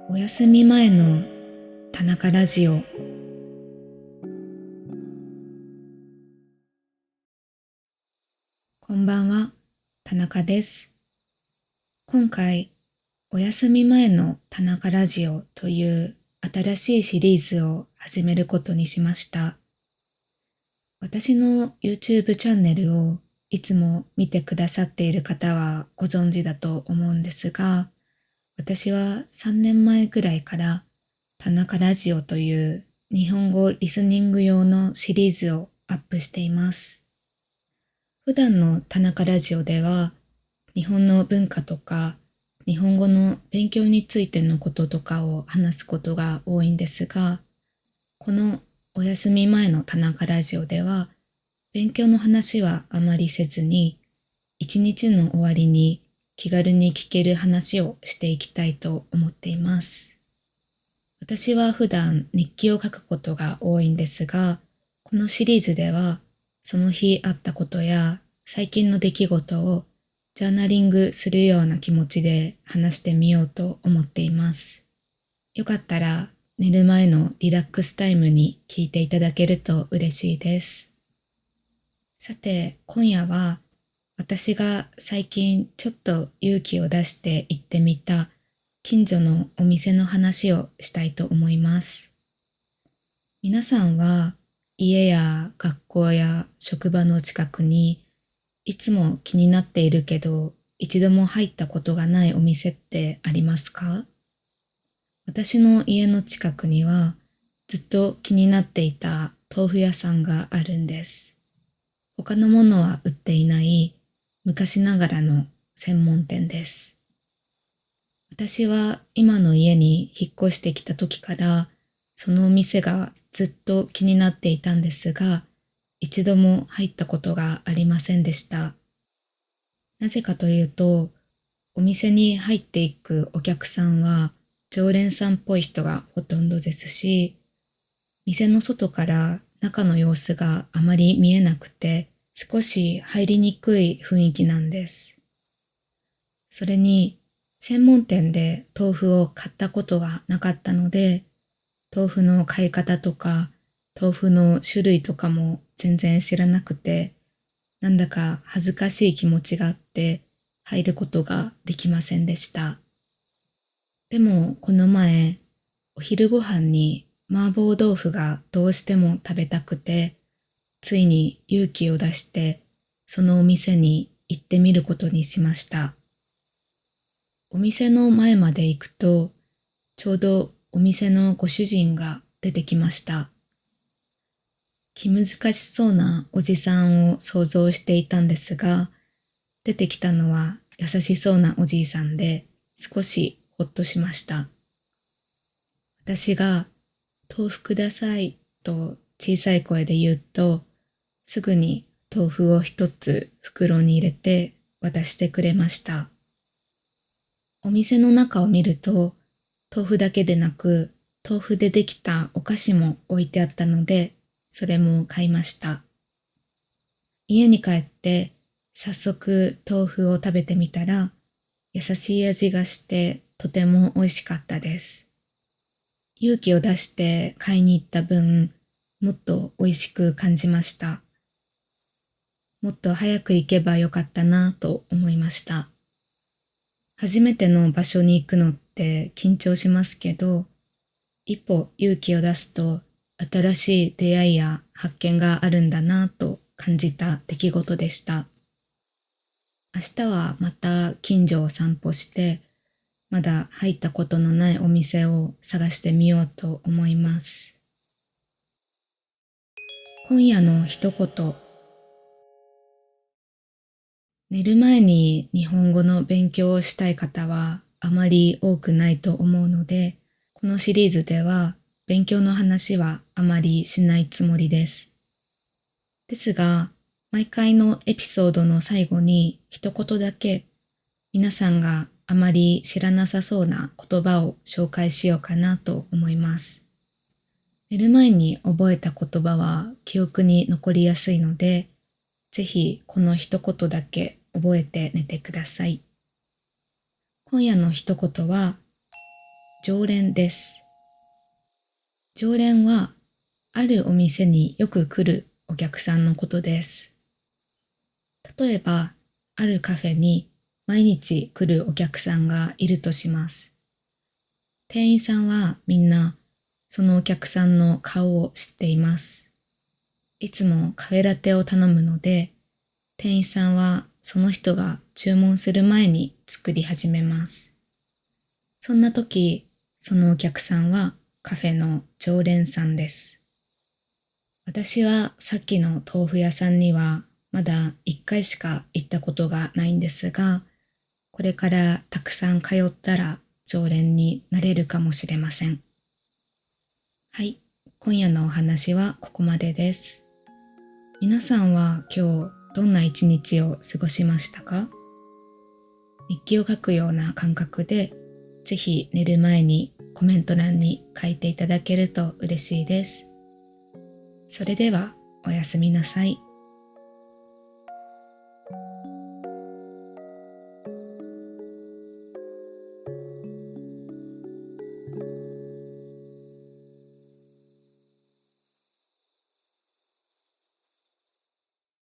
お休み前の田中ラジオ。こんばんは、田中です。今回、お休み前の田中ラジオという新しいシリーズを始めることにしました。私の YouTube チャンネルをいつも見てくださっている方はご存知だと思うんですが、私は3年前くらいから田中ラジオという日本語リスニング用のシリーズをアップしています。普段の田中ラジオでは日本の文化とか日本語の勉強についてのこととかを話すことが多いんですが、このお休み前の田中ラジオでは勉強の話はあまりせずに一日の終わりに気軽に聞ける話をしていきたいと思っています。私は普段日記を書くことが多いんですが、このシリーズではその日あったことや最近の出来事をジャーナリングするような気持ちで話してみようと思っています。よかったら寝る前のリラックスタイムに聞いていただけると嬉しいです。さて、今夜は私が最近ちょっと勇気を出して行ってみた近所のお店の話をしたいと思います。皆さんは家や学校や職場の近くにいつも気になっているけど一度も入ったことがないお店ってありますか？私の家の近くにはずっと気になっていた豆腐屋さんがあるんです。他のものは売っていない昔ながらの専門店です。私は今の家に引っ越してきた時からそのお店がずっと気になっていたんですが、一度も入ったことがありませんでした。なぜかというと、お店に入っていくお客さんは常連さんっぽい人がほとんどですし、店の外から中の様子があまり見えなくて、少し入りにくい雰囲気なんです。それに、専門店で豆腐を買ったことがなかったので、豆腐の買い方とか、豆腐の種類とかも全然知らなくて、なんだか恥ずかしい気持ちがあって入ることができませんでした。でもこの前、お昼ご飯に麻婆豆腐がどうしても食べたくて、ついに勇気を出してそのお店に行ってみることにしました。お店の前まで行くと、ちょうどお店のご主人が出てきました。気難しそうなおじさんを想像していたんですが、出てきたのは優しそうなおじいさんで、少しほっとしました。私が豆腐くださいと小さい声で言うと、すぐに豆腐を一つ袋に入れて渡してくれました。お店の中を見ると、豆腐だけでなく、豆腐でできたお菓子も置いてあったので、それも買いました。家に帰って早速豆腐を食べてみたら、優しい味がしてとても美味しかったです。勇気を出して買いに行った分、もっと美味しく感じました。もっと早く行けばよかったなと思いました。初めての場所に行くのって緊張しますけど、一歩勇気を出すと新しい出会いや発見があるんだなと感じた出来事でした。明日はまた近所を散歩して、まだ入ったことのないお店を探してみようと思います。今夜の一言。寝る前に日本語の勉強をしたい方はあまり多くないと思うので、このシリーズでは勉強の話はあまりしないつもりです。ですが、毎回のエピソードの最後に一言だけ皆さんがあまり知らなさそうな言葉を紹介しようかなと思います。寝る前に覚えた言葉は記憶に残りやすいので、ぜひこの一言だけ覚えて寝てください。今夜の一言は、常連です。常連は、あるお店によく来るお客さんのことです。例えば、あるカフェに毎日来るお客さんがいるとします。店員さんはみんなそのお客さんの顔を知っています。いつもカフェラテを頼むので、店員さんはその人が注文する前に作り始めます。そんな時、そのお客さんはカフェの常連さんです。私はさっきの豆腐屋さんにはまだ1回しか行ったことがないんですが、これからたくさん通ったら常連になれるかもしれません。はい、今夜のお話はここまでです。皆さんは今日どんな一日を過ごしましたか？日記を書くような感覚で、ぜひ寝る前にコメント欄に書いていただけると嬉しいです。それではおやすみなさい。